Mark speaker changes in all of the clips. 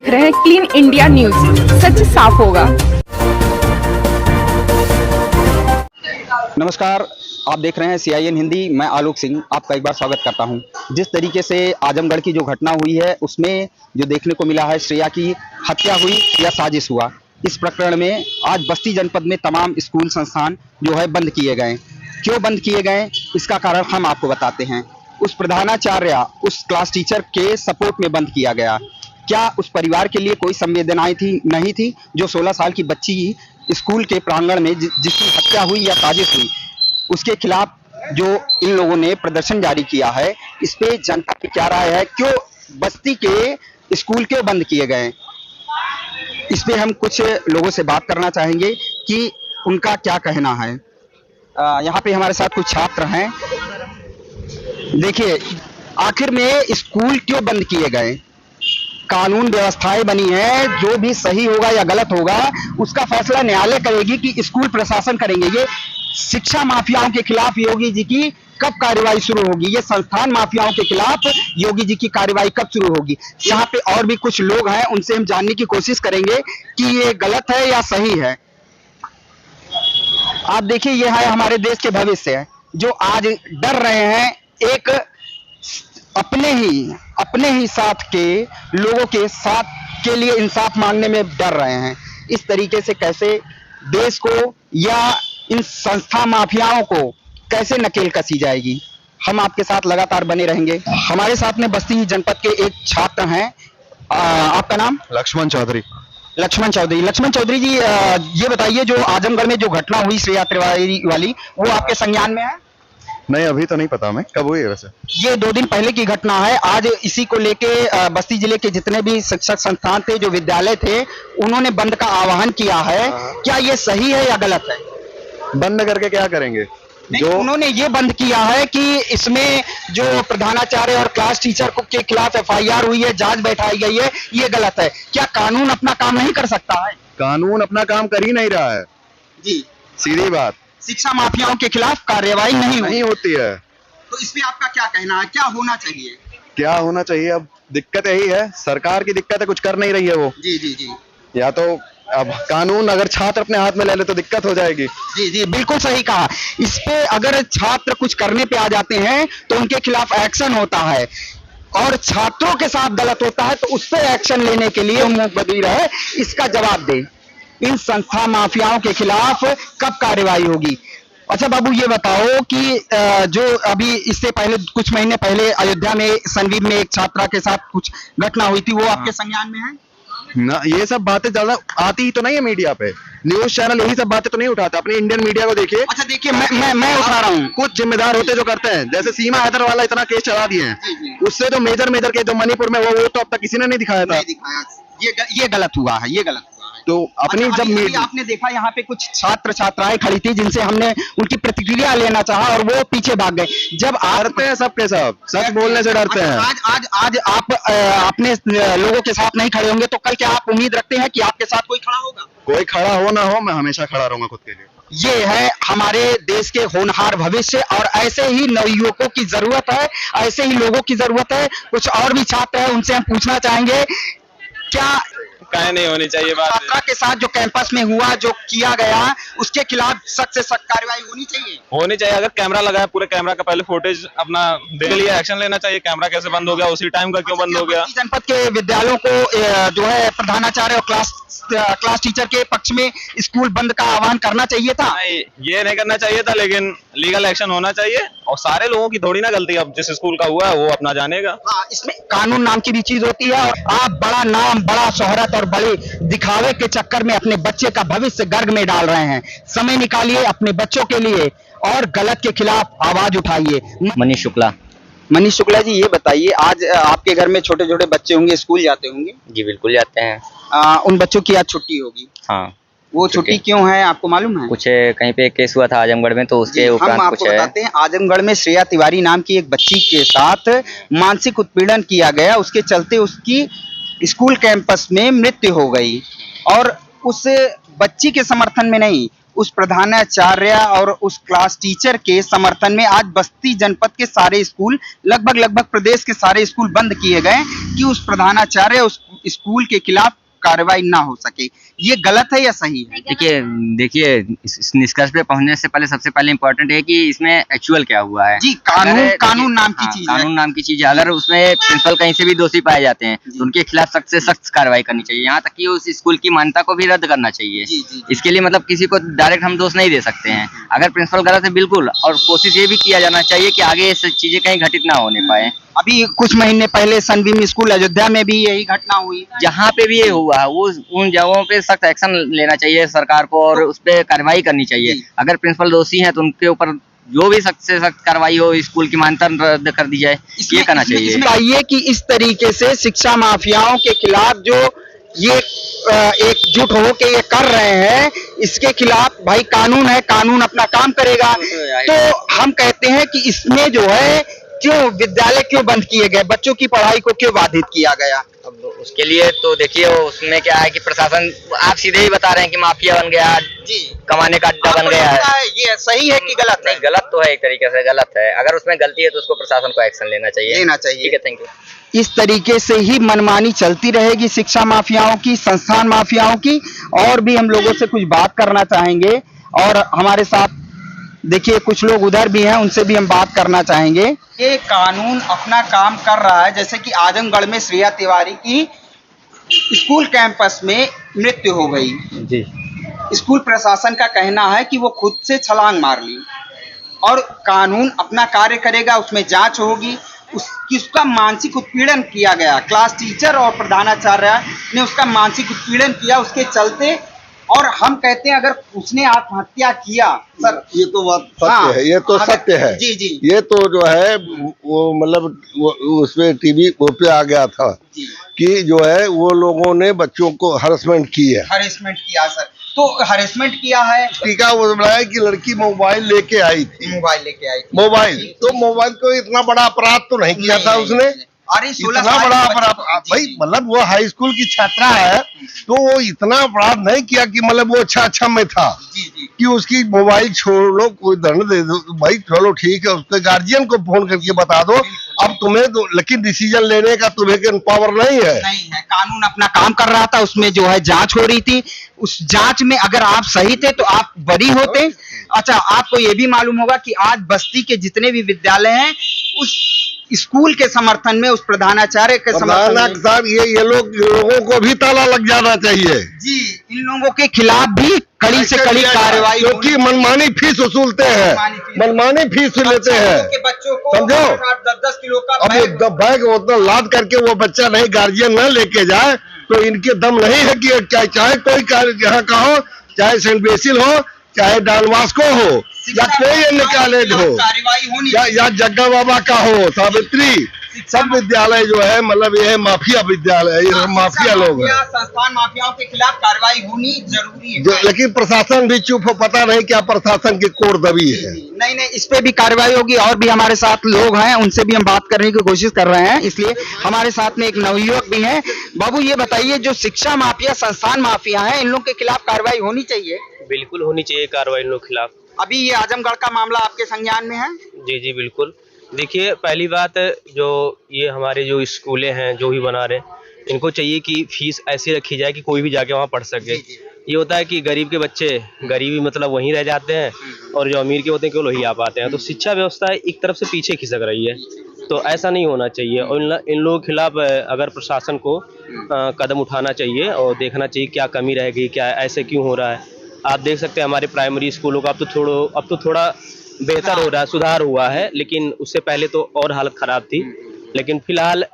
Speaker 1: रहे हैं clean India news, सच साफ होगा।
Speaker 2: नमस्कार, आप देख रहे हैं CIN हिंदी। मैं आलोक सिंह आपका एक बार स्वागत करता हूं। जिस तरीके से आजमगढ़ की जो घटना हुई है उसमें जो देखने को मिला है, श्रेया की हत्या हुई या साजिश हुआ, इस प्रकरण में आज बस्ती जनपद में तमाम स्कूल संस्थान जो है बंद किए गए। क्यों बंद किए गए, इसका कारण हम आपको बताते हैं। उस प्रधानाचार्य, उस क्लास टीचर के सपोर्ट में बंद किया गया। क्या उस परिवार के लिए कोई संवेदनाएं थी? नहीं थी। जो 16 साल की बच्ची स्कूल के प्रांगण में जिसकी हत्या हुई या साजिश हुई, उसके खिलाफ जो इन लोगों ने प्रदर्शन जारी किया है, इस पे जनता की क्या राय है? क्यों बस्ती के स्कूल क्यों बंद किए गए? इस पे हम कुछ लोगों से बात करना चाहेंगे कि उनका क्या कहना है। यहाँ पे हमारे साथ कुछ छात्र हैं। देखिए, आखिर में स्कूल क्यों बंद किए गए? कानून व्यवस्थाएं बनी है, जो भी सही होगा या गलत होगा उसका फैसला न्यायालय करेगी कि स्कूल प्रशासन करेंगे। ये शिक्षा माफियाओं के खिलाफ योगी जी की कब कार्रवाई शुरू होगी? ये संस्थान माफियाओं के खिलाफ योगी जी की कार्रवाई कब शुरू होगी? यहाँ पे और भी कुछ लोग हैं, उनसे हम जानने की कोशिश करेंगे कि ये गलत है या सही है। आप देखिए, ये है हमारे देश के भविष्य जो आज डर रहे हैं। एक अपने ही साथ के लोगों के साथ के लिए इंसाफ मांगने में डर रहे हैं। इस तरीके से कैसे देश को या इन संस्था माफियाओं को कैसे नकेल कसी जाएगी? हम आपके साथ लगातार बने रहेंगे। हमारे साथ में बस्ती जनपद के एक छात्र हैं। आपका नाम?
Speaker 3: लक्ष्मण चौधरी।
Speaker 2: लक्ष्मण चौधरी जी, ये बताइए, जो आजमगढ़ में जो घटना हुई श्रेया तिवारी वाली, वो आपके संज्ञान में है?
Speaker 3: नहीं, अभी तो नहीं पता मैं कब हुई है। वैसे
Speaker 2: ये 2 दिन पहले की घटना है। आज इसी को लेके बस्ती जिले के जितने भी शिक्षक संस्थान थे, जो विद्यालय थे, उन्होंने बंद का आह्वान किया है। क्या ये सही है या गलत है?
Speaker 3: बंद करके क्या करेंगे?
Speaker 2: जो उन्होंने ये बंद किया है कि इसमें जो प्रधानाचार्य और क्लास टीचर के खिलाफ FIR हुई है, जांच बैठाई गई है, ये गलत है। क्या कानून अपना काम नहीं कर सकता है?
Speaker 3: कानून अपना काम कर ही नहीं रहा है
Speaker 2: जी,
Speaker 3: सीधी बात।
Speaker 2: शिक्षा माफियाओं के खिलाफ कार्रवाई नहीं
Speaker 3: होती है।
Speaker 2: तो इस पे आपका क्या कहना है? क्या होना चाहिए?
Speaker 3: क्या होना चाहिए? अब दिक्कत यही है, सरकार की दिक्कत है, कुछ कर नहीं रही है वो।
Speaker 2: जी।
Speaker 3: या तो अब कानून अगर छात्र अपने हाथ में ले ले तो दिक्कत हो जाएगी।
Speaker 2: जी, बिल्कुल सही कहा। इस पे अगर छात्र कुछ करने पे आ जाते हैं तो उनके खिलाफ एक्शन होता है, और छात्रों के साथ गलत होता है तो उस पे एक्शन लेने के लिए मुकदर है। इसका जवाब दे। इन संस्था माफियाओं के खिलाफ कब कार्रवाई होगी? अच्छा बाबू, ये बताओ कि जो अभी इससे पहले कुछ महीने पहले अयोध्या में सनवीर में एक छात्रा के साथ कुछ घटना हुई थी, वो आपके संज्ञान में है
Speaker 3: ना? ये सब बातें ज्यादा आती ही तो नहीं है मीडिया पे। न्यूज चैनल यही सब बातें तो नहीं उठाता। अपने इंडियन मीडिया को देखिए।
Speaker 2: अच्छा देखिए, मैं उठा रहा हूँ।
Speaker 3: कुछ जिम्मेदार होते जो करते हैं, जैसे सीमा हैदर वाला इतना केस चला दिए हैं, उससे जो मेजर के जो मणिपुर में वो तो अब तक किसी ने नहीं दिखाया था।
Speaker 2: ये गलत हुआ है, ये गलत हुआ है।
Speaker 3: तो अपनी जब
Speaker 2: आपने देखा, यहाँ पे कुछ छात्र छात्राएं खड़ी थी जिनसे हमने उनकी प्रतिक्रिया लेना चाहा और वो पीछे भाग गए। जब डरते हैं सबके सब, सच बोलने से डरते हैं। आज आप अपने लोगों के साथ नहीं खड़े होंगे तो कल क्या आप उम्मीद रखते हैं कि आपके साथ कोई खड़ा होगा?
Speaker 3: कोई खड़ा हो ना हो, मैं हमेशा खड़ा रहूंगा खुद के लिए।
Speaker 2: ये है हमारे देश के होनहार भविष्य, और ऐसे ही नवयुवकों की जरूरत है, ऐसे ही लोगों की जरूरत है। कुछ और भी छात्र हैं, उनसे हम पूछना चाहेंगे, क्या
Speaker 4: काहे नहीं होनी चाहिए बात?
Speaker 2: छात्रा के साथ जो कैंपस में हुआ, जो किया गया, उसके खिलाफ सख्त से सख्त कार्रवाई होनी चाहिए।
Speaker 4: अगर कैमरा लगा है, पूरे कैमरा का पहले फुटेज अपना देख लिया, एक्शन लेना चाहिए। कैमरा कैसे बंद हो गया? उसी टाइम का क्यों बंद हो गया?
Speaker 2: जनपद के विद्यालयों को जो है प्रधानाचार्य और क्लास टीचर के पक्ष में स्कूल बंद का आह्वान करना चाहिए था।
Speaker 4: ये नहीं करना चाहिए था, लेकिन लीगल एक्शन होना चाहिए। और सारे लोगों की थोड़ी ना गलती, अब जिस स्कूल का हुआ है वो अपना जानेगा।
Speaker 2: इसमें कानून नाम की भी चीज होती है, और आप बड़ा नाम, बड़ा शोहरत और बड़े दिखावे के चक्कर में अपने बच्चे का भविष्य गर्ग में डाल रहे हैं। समय निकालिए अपने बच्चों के लिए और गलत के खिलाफ आवाज उठाइए।
Speaker 5: मनीष शुक्ला
Speaker 2: जी, ये बताइए, आज आपके घर में छोटे छोटे बच्चे होंगे, स्कूल जाते होंगे?
Speaker 5: जी बिल्कुल जाते हैं।
Speaker 2: उन बच्चों की आज छुट्टी होगी।
Speaker 5: हाँ।
Speaker 2: वो छुट्टी क्यों है, आपको मालूम है?
Speaker 5: कुछ कहीं पे केस हुआ था आजमगढ़ में, तो उसके उपरांत
Speaker 2: हम
Speaker 5: कुछ
Speaker 2: आपको बताते हैं। आजमगढ़ में श्रेया तिवारी नाम की एक बच्ची के साथ मानसिक उत्पीड़न किया गया। उसके चलते उसकी स्कूल कैंपस में मृत्यु हो गई, और उस बच्ची के समर्थन में नहीं, उस प्रधानाचार्य और उस क्लास टीचर के समर्थन में आज बस्ती जनपद के सारे स्कूल, लगभग प्रदेश के सारे स्कूल बंद किए गए कि उस प्रधानाचार्य, उस स्कूल के खिलाफ कार्रवाई ना हो सके, ये गलत है या सही है?
Speaker 5: देखिए इस निष्कर्ष पे पहुंचने से पहले सबसे पहले इम्पोर्टेंट है कि इसमें एक्चुअल क्या हुआ है।
Speaker 2: जी, कानून
Speaker 5: अगर-
Speaker 2: कानून नाम की
Speaker 5: हाँ,
Speaker 2: चीज है।
Speaker 5: कानून नाम की चीज है। अगर उसमें प्रिंसिपल कहीं से भी दोषी पाए जाते हैं तो उनके खिलाफ सख्त से सख्त कार्रवाई करनी चाहिए, यहाँ तक कि उस स्कूल की मान्यता को भी रद्द करना चाहिए।
Speaker 2: जी, जी।
Speaker 5: इसके लिए मतलब किसी को डायरेक्ट हम दोष नहीं दे सकते हैं। अगर प्रिंसिपल गलत है बिल्कुल, और कोशिश ये भी किया जाना चाहिए कि आगे ये चीजें कहीं घटित ना होने पाए।
Speaker 2: अभी कुछ महीने पहले सनबीम स्कूल अयोध्या में भी यही घटना हुई।
Speaker 5: जहाँ पे भी ये हुआ वो उन जगहों पे सख्त एक्शन लेना चाहिए सरकार को, और उस पे कार्रवाई करनी चाहिए।
Speaker 2: जी।
Speaker 5: अगर प्रिंसिपल दोषी हैं तो उनके ऊपर जो भी सख्त से सख्त कार्रवाई हो, स्कूल की मान्यता रद्द कर दी जाए, ये करना चाहिए।
Speaker 2: इसमें आइए कि इस तरीके से शिक्षा माफियाओं के खिलाफ जो ये एकजुट हो के ये कर रहे हैं, इसके खिलाफ भाई कानून है, कानून अपना काम करेगा। तो हम कहते हैं कि इसमें जो है क्यों विद्यालय क्यों बंद किए गए, बच्चों की पढ़ाई को क्यों बाधित किया गया?
Speaker 5: अब उसके लिए तो देखिए उसमें क्या है कि प्रशासन, आप सीधे ही बता रहे हैं कि माफिया बन गया,
Speaker 2: जी,
Speaker 5: कमाने का अड्डा बन गया है।
Speaker 2: ये सही है कि गलत है?
Speaker 5: नहीं, गलत तो है, एक तरीके से गलत है। अगर उसमें गलती है तो उसको प्रशासन को एक्शन लेना चाहिए। ठीक है, थैंक यू।
Speaker 2: इस तरीके से ही मनमानी चलती रहेगी शिक्षा माफियाओं की, संस्थान माफियाओं की। और भी हम लोगों से कुछ बात करना चाहेंगे, और हमारे साथ देखिए कुछ लोग उधर भी हैं, उनसे भी हम बात करना चाहेंगे। ये कानून अपना काम कर रहा है, जैसे कि आजमगढ़ में श्रेया तिवारी की स्कूल कैंपस में मृत्यु हो गई।
Speaker 5: जी,
Speaker 2: स्कूल प्रशासन का कहना है कि वो खुद से छलांग मार ली, और कानून अपना कार्य करेगा, उसमें जांच होगी। उसका मानसिक उत्पीड़न किया गया, क्लास टीचर और प्रधानाचार्य ने उसका मानसिक उत्पीड़न किया उसके चलते। और हम कहते हैं अगर उसने आत्महत्या किया, सर
Speaker 6: ये तो बात सत्य
Speaker 2: हाँ,
Speaker 6: है, ये तो
Speaker 2: अगर-
Speaker 6: सत्य है।
Speaker 2: जी, जी।
Speaker 6: ये तो जो है वो मतलब उसमें टीवी वो पे आ गया था
Speaker 2: जी,
Speaker 6: कि जो है वो लोगों ने बच्चों को हरासमेंट की है।
Speaker 2: हरेसमेंट किया सर, तो हरेसमेंट किया है।
Speaker 6: टीका वो बनाया कि लड़की मोबाइल लेके आई थी,
Speaker 2: मोबाइल लेके आई थी।
Speaker 6: मोबाइल, तो मोबाइल को इतना बड़ा अपराध तो नहीं किया था उसने।
Speaker 2: अरे 16
Speaker 6: इतना
Speaker 2: साल
Speaker 6: बड़ा
Speaker 2: के बच्चे-
Speaker 6: अपराध
Speaker 2: जी,
Speaker 6: भाई,
Speaker 2: जी।
Speaker 6: मतलब वो हाई स्कूल की छात्रा है, तो वो इतना अपराध नहीं किया कि मतलब वो अच्छा में था
Speaker 2: जी, जी।
Speaker 6: कि उसकी मोबाइल छोड़ लो, कोई दंड दे दो भाई, चलो ठीक है, उसके गार्जियन को फोन करके बता दो। अब तुम्हें तो लेकिन डिसीजन लेने का तुम्हें पावर नहीं है।
Speaker 2: नहीं है, कानून अपना काम कर रहा था, उसमें जो है जांच हो रही थी। उस जांच में अगर आप सही थे तो आप बरी होते। अच्छा, आपको ये भी मालूम होगा कि आज बस्ती के जितने भी विद्यालय हैं उस स्कूल के समर्थन में, उस प्रधानाचार्य के समर्थन में,
Speaker 6: साहब ये लोगों को भी ताला लग जाना चाहिए
Speaker 2: जी, इन लोगों के खिलाफ भी कड़ी से कड़ी कार्रवाई,
Speaker 6: क्योंकि मनमानी फीस वसूलते हैं, मनमानी फीस लेते हैं,
Speaker 2: के बच्चों को
Speaker 6: समझो।
Speaker 2: 10-10 किलो का
Speaker 6: अब
Speaker 2: बैग-
Speaker 6: वो बैग उतना लाद करके वो बच्चा नहीं गार्जियन न लेके जाए तो इनके दम नहीं है कि चाहे कोई यहाँ का हो, चाहे सेंट बेसिल हो, चाहे डालवास्को हो, या कोई अन्य कॉलेज हो,
Speaker 2: कार्रवाई होनी
Speaker 6: या जग्गा बाबा का हो, सावित्री, सब विद्यालय जो है मतलब ये है माफिया विद्यालय है, ये माफिया लोग हैं।
Speaker 2: संस्थान माफियाओं के खिलाफ कार्रवाई होनी जरूरी है।
Speaker 6: लेकिन प्रशासन भी चुप हो, पता नहीं क्या प्रशासन की कोर दबी है।
Speaker 2: नहीं नहीं, इस पे भी कार्रवाई होगी। और भी हमारे साथ लोग हैं, उनसे भी हम बात करने की कोशिश कर रहे हैं, इसलिए हमारे साथ में एक नवयुवक भी हैं। बाबू ये बताइए, जो शिक्षा माफिया, संस्थान माफिया हैं, इन लोग के खिलाफ कार्रवाई होनी चाहिए?
Speaker 7: बिल्कुल होनी चाहिए कार्रवाई इन लोग के खिलाफ।
Speaker 2: अभी ये आजमगढ़ का मामला आपके संज्ञान में है?
Speaker 7: जी जी बिल्कुल। देखिए, पहली बात जो ये हमारे जो स्कूलें हैं जो भी बना रहे हैं, इनको चाहिए कि फीस ऐसी रखी जाए कि कोई भी जाके वहाँ पढ़ सके। ये होता है कि गरीब के बच्चे गरीबी मतलब वहीं रह जाते हैं, और जो अमीर के होते हैं केवल वही आ पाते हैं। तो शिक्षा व्यवस्था एक तरफ से पीछे खिसक रही है, तो ऐसा नहीं होना चाहिए। और इन लोगों के खिलाफ अगर प्रशासन को कदम उठाना चाहिए और देखना चाहिए क्या कमी रह गई, क्या ऐसे क्यों हो रहा है। आप देख सकते हैं हमारे प्राइमरी स्कूलों का अब तो थोड़ा बेहतर हो रहा है, सुधार हुआ है, लेकिन उससे पहले तो और हालत खराब थी। लेकिन फिलहाल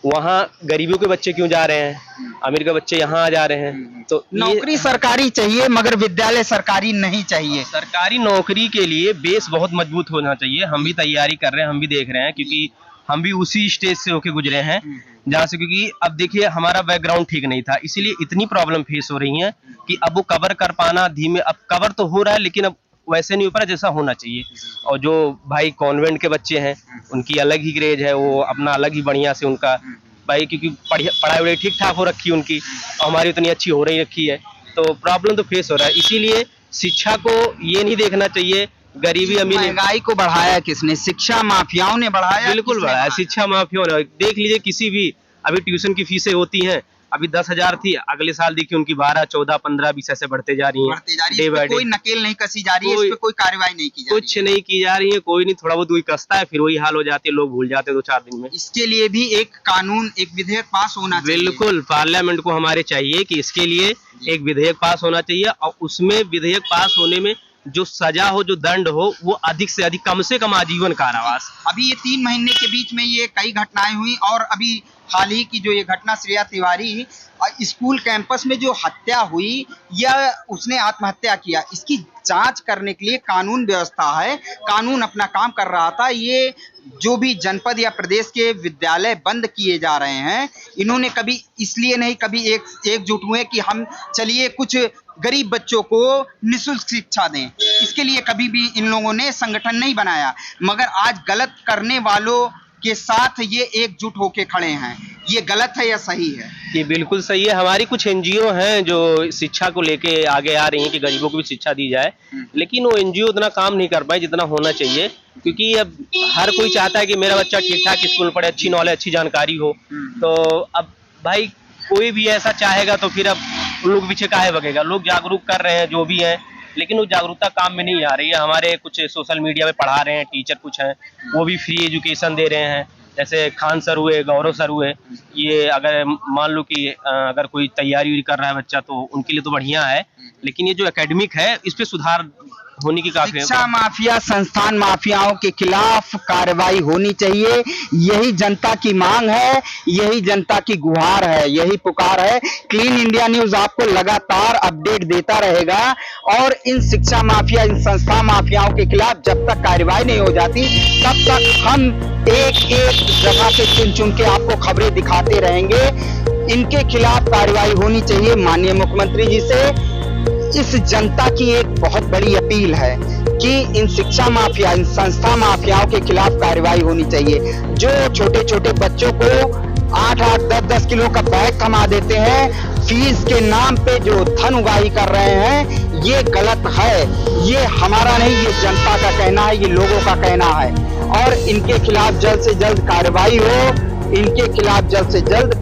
Speaker 7: वहाँ गरीबियों के बच्चे क्यों जा रहे हैं, अमीर के बच्चे यहाँ आ जा रहे हैं। तो
Speaker 2: नौकरी सरकारी चाहिए मगर विद्यालय सरकारी नहीं चाहिए।
Speaker 7: सरकारी नौकरी के लिए बेस बहुत मजबूत होना चाहिए। हम भी तैयारी कर रहे हैं, हम भी देख रहे हैं, क्योंकि हम भी उसी स्टेज से होके गुजरे हैं जहाँ से, क्योंकि अब देखिए हमारा बैकग्राउंड ठीक नहीं था, इसीलिए इतनी प्रॉब्लम फेस हो रही है कि अब वो कवर कर पाना धीमे, अब कवर तो हो रहा है लेकिन अब वैसे नहीं हो पा रहा जैसा होना चाहिए। और जो भाई कॉन्वेंट के बच्चे हैं उनकी अलग ही ग्रेज है, वो अपना अलग ही बढ़िया से उनका भाई, क्योंकि पढ़ाई वढ़ाई ठीक ठाक हो रखी है उनकी, और हमारी उतनी अच्छी हो रही रखी है, तो प्रॉब्लम तो फेस हो रहा है। इसीलिए शिक्षा को ये नहीं देखना चाहिए गरीबी अमीर।
Speaker 2: महंगाई को बढ़ाया किसने? शिक्षा माफियाओं ने बढ़ाया।
Speaker 7: बिल्कुल बढ़ाया, शिक्षा माफियाओं ने। देख लीजिए किसी भी अभी ट्यूशन की फीसें होती हैं, अभी 10,000 थी, अगले साल देखिए उनकी 12, 14, 15, 20 ऐसे बढ़ते जा रही
Speaker 2: बढ़ते जा
Speaker 7: हैं
Speaker 2: रही
Speaker 7: डे
Speaker 2: है, इस
Speaker 7: बाय
Speaker 2: पे कोई
Speaker 7: डे।
Speaker 2: नकेल नहीं कसी जा रही है, इस पे कोई कार्रवाई नहीं की जा
Speaker 7: कुछ
Speaker 2: रही है।
Speaker 7: नहीं की जा रही है, कोई नहीं, थोड़ा बहुत वही कसता है, फिर वही हाल हो जाती है, लोग भूल जाते हैं 2-4 दिन में।
Speaker 2: इसके लिए भी एक कानून, एक विधेयक पास होना चाहिए।
Speaker 7: बिल्कुल, पार्लियामेंट को हमारे चाहिए कि इसके लिए एक विधेयक पास होना चाहिए, और उसमें विधेयक पास होने में जो सजा हो, जो दंड हो, वो अधिक से अधिक, कम से कम आजीवन कारावास।
Speaker 2: अभी ये 3 महीने के बीच में ये कई घटनाएं हुई, और अभी हाल ही की जो ये घटना श्रेया तिवारी स्कूल कैंपस में जो हत्या हुई या उसने आत्महत्या किया, इसकी जांच करने के लिए कानून व्यवस्था है, कानून अपना काम कर रहा था। ये जो भी जनपद या प्रदेश के विद्यालय बंद किए जा रहे हैं, इन्होंने कभी इसलिए नहीं कभी एकजुट हुए कि हम चलिए कुछ गरीब बच्चों को निःशुल्क शिक्षा दें, इसके लिए कभी भी इन लोगों ने संगठन नहीं बनाया, मगर आज गलत करने वालों के साथ ये एकजुट होके खड़े हैं। ये गलत है या सही है?
Speaker 7: ये बिल्कुल सही है। हमारी कुछ एनजीओ हैं जो शिक्षा को लेके आगे आ रही हैं कि गरीबों को भी शिक्षा दी जाए, लेकिन वो एनजीओ उतना काम नहीं कर पाए जितना होना चाहिए, क्योंकि अब हर कोई चाहता है कि मेरा बच्चा ठीक ठाक स्कूल में पढ़े, अच्छी नॉलेज, अच्छी जानकारी हो। तो अब भाई कोई भी ऐसा चाहेगा तो फिर अब उन लोग पीछे काहे भगेगा। लोग जागरूक कर रहे हैं जो भी हैं, लेकिन वो जागरूकता काम में नहीं आ रही है। हमारे कुछ सोशल मीडिया पे पढ़ा रहे हैं टीचर, कुछ हैं वो भी फ्री एजुकेशन दे रहे हैं, जैसे खान सर हुए, गौरव सर हुए। ये अगर मान लो कि अगर कोई तैयारी कर रहा है बच्चा तो उनके लिए तो बढ़िया है, लेकिन ये जो एकेडमिक है इस पे सुधार होने की काफी
Speaker 2: शिक्षा माफिया, संस्थान माफियाओं के खिलाफ कार्रवाई होनी चाहिए। यही जनता की मांग है, यही जनता की गुहार है, यही पुकार है। क्लीन इंडिया न्यूज आपको लगातार अपडेट देता रहेगा, और इन शिक्षा माफिया, इन संस्था माफियाओं के खिलाफ जब तक कार्रवाई नहीं हो जाती, तब तक हम एक एक जगह से चुन चुन के आपको खबरें दिखाते रहेंगे। इनके खिलाफ कार्रवाई होनी चाहिए। माननीय मुख्यमंत्री जी से इस जनता की एक बहुत बड़ी अपील है कि इन शिक्षा माफिया, इन संस्था माफियाओं के खिलाफ कार्रवाई होनी चाहिए। जो छोटे छोटे बच्चों को 8-8, 10-10 किलो का बैग थमा देते हैं, फीस के नाम पे जो धन उगाही कर रहे हैं, ये गलत है। ये हमारा नहीं, ये जनता का कहना है, ये लोगों का कहना है, और इनके खिलाफ जल्द से जल्द कार्रवाई हो, इनके खिलाफ जल्द से जल्द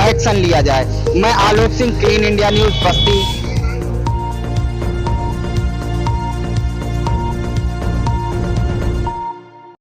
Speaker 2: एक्शन लिया जाए। मैं Alok Singh, clean India news, बस्ती।